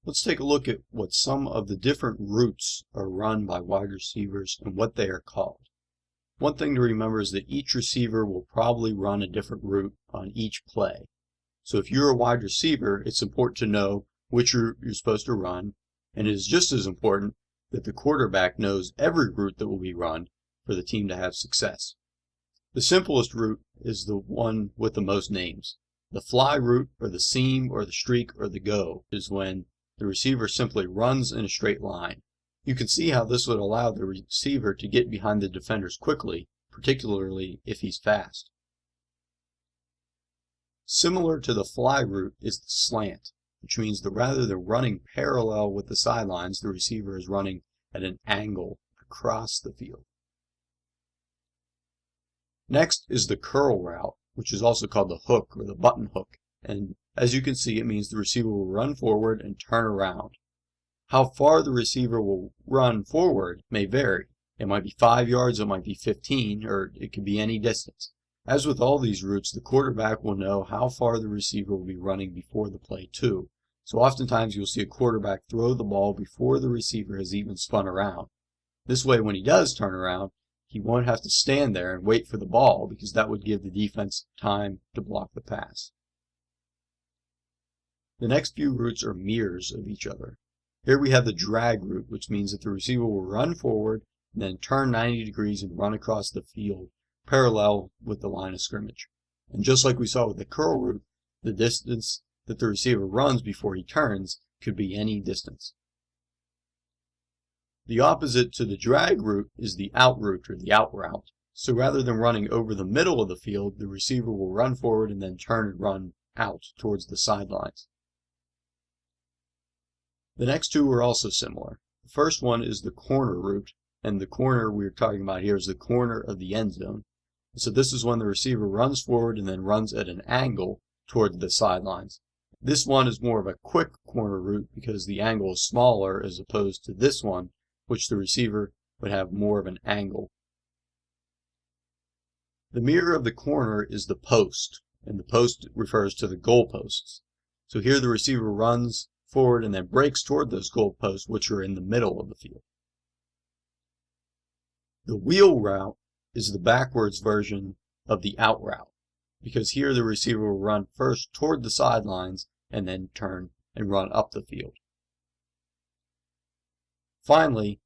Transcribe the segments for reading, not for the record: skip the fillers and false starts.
Let's take a look at what some of the different routes are run by wide receivers and what they are called. One thing to remember is that each receiver will probably run a different route on each play. So if you're a wide receiver, it's important to know which route you're supposed to run, and it is just as important that the quarterback knows every route that will be run for the team to have success. The simplest route is the one with the most names. The fly route, or the seam, or the streak, or the go is when the receiver simply runs in a straight line. You can see how this would allow the receiver to get behind the defenders quickly, particularly if he's fast. Similar to the fly route is the slant, which means that rather than running parallel with the sidelines, the receiver is running at an angle across the field. Next is the curl route, which is also called the hook or the button hook. And as you can see, it means the receiver will run forward and turn around. How far the receiver will run forward may vary. It might be 5 yards, it might be 15, or it could be any distance. As with all these routes, the quarterback will know how far the receiver will be running before the play too. So oftentimes you'll see a quarterback throw the ball before the receiver has even spun around. This way, when he does turn around, he won't have to stand there and wait for the ball, because that would give the defense time to block the pass. The next few routes are mirrors of each other. Here we have the drag route, which means that the receiver will run forward and then turn 90 degrees and run across the field parallel with the line of scrimmage. And just like we saw with the curl route, the distance that the receiver runs before he turns could be any distance. The opposite to the drag route is the out route or the out route. So rather than running over the middle of the field, the receiver will run forward and then turn and run out towards the sidelines. The next two are also similar. The first one is the corner route, and the corner we're talking about here is the corner of the end zone. So this is when the receiver runs forward and then runs at an angle toward the sidelines. This one is more of a quick corner route because the angle is smaller as opposed to this one, which the receiver would have more of an angle. The mirror of the corner is the post, and the post refers to the goalposts. So here the receiver runs forward and then breaks toward those goalposts, which are in the middle of the field. The wheel route is the backwards version of the out route, because here the receiver will run first toward the sidelines and then turn and run up the field. Finally,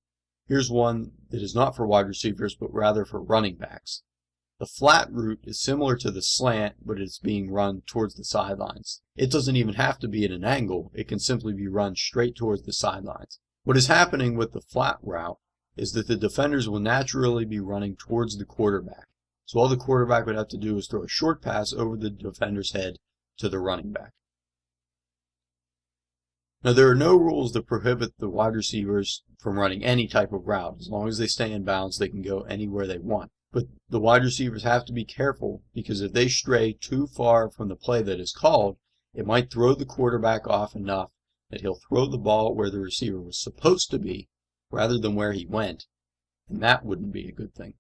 here's one that is not for wide receivers, but rather for running backs. The flat route is similar to the slant, but it's being run towards the sidelines. It doesn't even have to be at an angle. It can simply be run straight towards the sidelines. What is happening with the flat route is that the defenders will naturally be running towards the quarterback. So all the quarterback would have to do is throw a short pass over the defender's head to the running back. Now, there are no rules that prohibit the wide receivers from running any type of route. As long as they stay in bounds, they can go anywhere they want. But the wide receivers have to be careful, because if they stray too far from the play that is called, it might throw the quarterback off enough that he'll throw the ball where the receiver was supposed to be rather than where he went, and that wouldn't be a good thing.